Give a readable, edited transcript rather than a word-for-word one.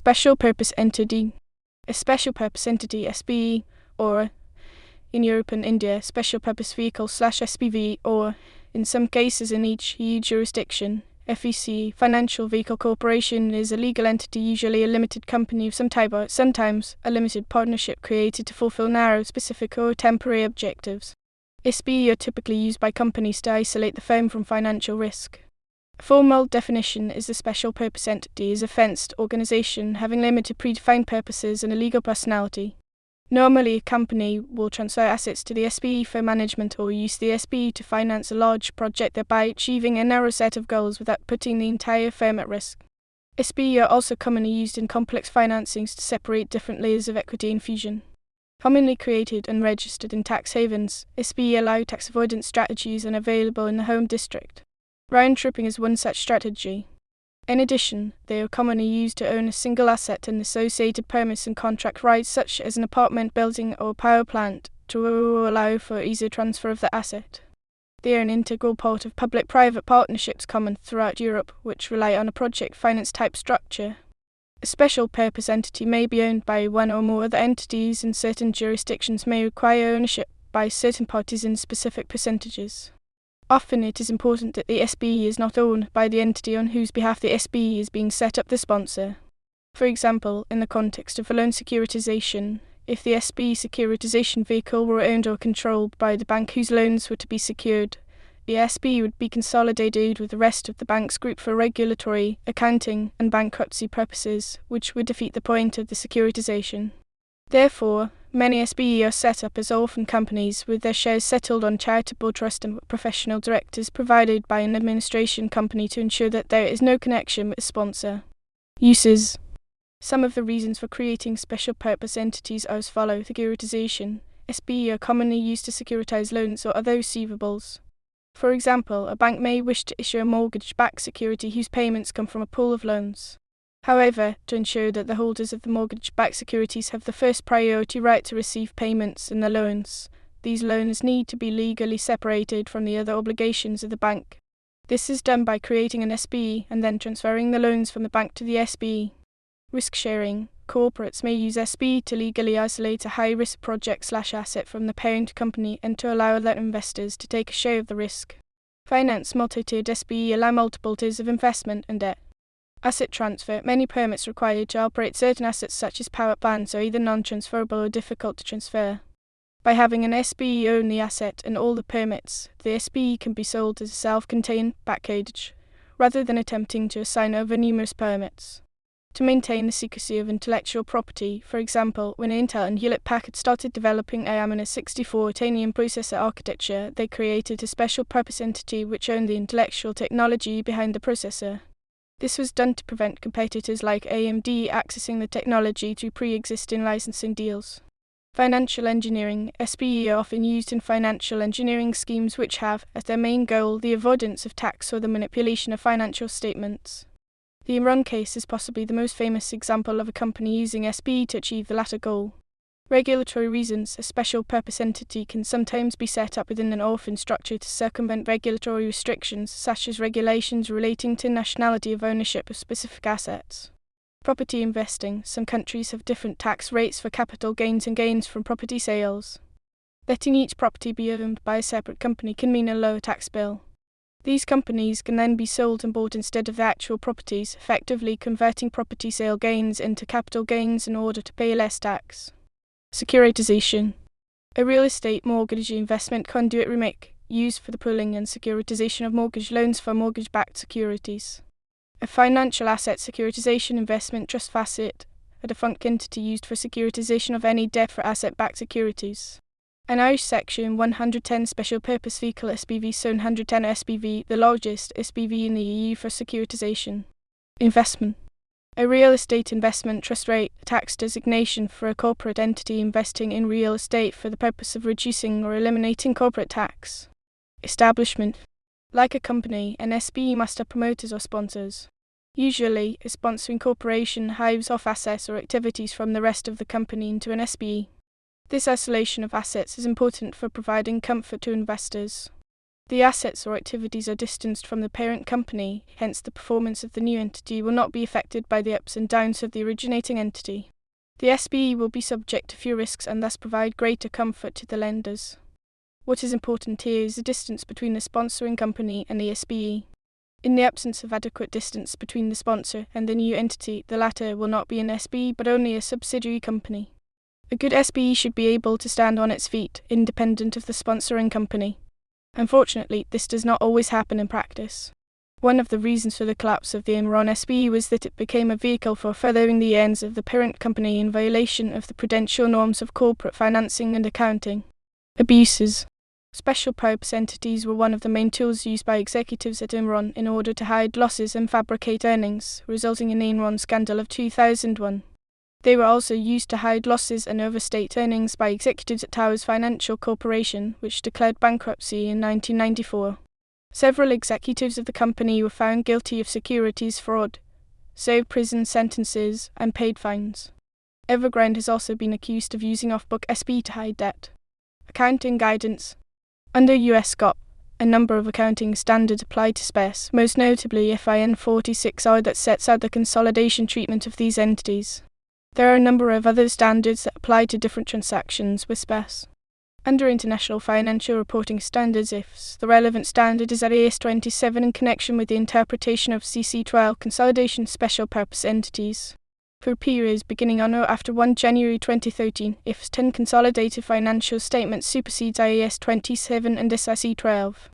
Special purpose entity. A special purpose entity SPE, or in Europe and India, special purpose vehicle / SPV, or in some cases in each EU jurisdiction, FEC, financial vehicle corporation, is a legal entity, usually a limited company of some type or sometimes a limited partnership created to fulfill narrow, specific or temporary objectives. SPE are typically used by companies to isolate the firm from financial risk. A formal definition is a special purpose entity is a fenced organization having limited predefined purposes and a legal personality. Normally, a company will transfer assets to the SPE for management or use the SPE to finance a large project, thereby achieving a narrow set of goals without putting the entire firm at risk. SPE are also commonly used in complex financings to separate different layers of equity infusion. Commonly created and registered in tax havens, SPE allow tax avoidance strategies and available in the home district. Round-tripping is one such strategy. In addition, they are commonly used to own a single asset and associated permits and contract rights such as an apartment building or power plant to allow for easier transfer of the asset. They are an integral part of public-private partnerships common throughout Europe, which rely on a project finance type structure. A special purpose entity may be owned by one or more other entities, and certain jurisdictions may require ownership by certain parties in specific percentages. Often it is important that the SPE is not owned by the entity on whose behalf the SPE is being set up, the sponsor. For example, in the context of a loan securitization, if the SPE securitization vehicle were owned or controlled by the bank whose loans were to be secured, the SPE would be consolidated with the rest of the bank's group for regulatory, accounting, and bankruptcy purposes, which would defeat the point of the securitization. Therefore, many SPE are set up as orphan companies with their shares settled on charitable trust and professional directors provided by an administration company to ensure that there is no connection with the sponsor. Uses. Some of the reasons for creating special purpose entities are as follows. Securitization. SPE are commonly used to securitize loans or other receivables. For example, a bank may wish to issue a mortgage-backed security whose payments come from a pool of loans. However, to ensure that the holders of the mortgage-backed securities have the first priority right to receive payments in the loans, these loans need to be legally separated from the other obligations of the bank. This is done by creating an SPE and then transferring the loans from the bank to the SPE. Risk sharing. Corporates may use SPE to legally isolate a high-risk project/asset from the parent company and to allow other investors to take a share of the risk. Finance. Multi-tiered SPE allow multiple tiers of investment and debt. Asset transfer. Many permits required to operate certain assets such as power plants are either non-transferable or difficult to transfer. By having an SPE own the asset and all the permits, the SPE can be sold as a self-contained package, rather than attempting to assign over numerous permits. To maintain the secrecy of intellectual property, for example, when Intel and Hewlett-Packard started developing AM64 Titanium processor architecture, they created a special purpose entity which owned the intellectual technology behind the processor. This was done to prevent competitors like AMD accessing the technology through pre-existing licensing deals. Financial engineering. SPE are often used in financial engineering schemes which have, as their main goal, the avoidance of tax or the manipulation of financial statements. The Enron case is possibly the most famous example of a company using SPE to achieve the latter goal. Regulatory reasons. A special purpose entity can sometimes be set up within an orphan structure to circumvent regulatory restrictions, such as regulations relating to nationality of ownership of specific assets. Property investing. Some countries have different tax rates for capital gains and gains from property sales. Letting each property be owned by a separate company can mean a lower tax bill. These companies can then be sold and bought instead of the actual properties, effectively converting property sale gains into capital gains in order to pay less tax. Securitization. A real estate mortgage investment conduit remake, used for the pooling and securitization of mortgage loans for mortgage-backed securities. A financial asset securitization investment trust facet, a defunct entity used for securitization of any debt for asset-backed securities. An Irish Section 110 Special Purpose Vehicle SPV, so 110 SPV, the largest SPV in the EU for securitization. Investment. A real estate investment trust rate, a tax designation for a corporate entity investing in real estate for the purpose of reducing or eliminating corporate tax. Establishment. Like a company, an SPE must have promoters or sponsors. Usually, a sponsoring corporation hives off assets or activities from the rest of the company into an SPE. This isolation of assets is important for providing comfort to investors. The assets or activities are distanced from the parent company, hence the performance of the new entity will not be affected by the ups and downs of the originating entity. The SPE will be subject to fewer risks and thus provide greater comfort to the lenders. What is important here is the distance between the sponsoring company and the SPE. In the absence of adequate distance between the sponsor and the new entity, the latter will not be an SPE but only a subsidiary company. A good SPE should be able to stand on its feet, independent of the sponsoring company. Unfortunately, this does not always happen in practice. One of the reasons for the collapse of the Enron SPE was that it became a vehicle for furthering the ends of the parent company in violation of the prudential norms of corporate financing and accounting. Abuses. Special purpose entities were one of the main tools used by executives at Enron in order to hide losses and fabricate earnings, resulting in the Enron scandal of 2001. They were also used to hide losses and overstate earnings by executives at Towers Financial Corporation, which declared bankruptcy in 1994. Several executives of the company were found guilty of securities fraud, served prison sentences, and paid fines. Evergrande has also been accused of using off-book SPE to hide debt. Accounting guidance. Under US GAAP, a number of accounting standards apply to SPEs, most notably FIN 46R that sets out the consolidation treatment of these entities. There are a number of other standards that apply to different transactions with SPEs. Under International Financial Reporting Standards IFS, the relevant standard is AS 27 in connection with the interpretation of CC12 Consolidation Special Purpose Entities. For periods beginning on or after 1 January 2013, IFS 10 Consolidated Financial Statements supersedes IAS 27 and SIC 12.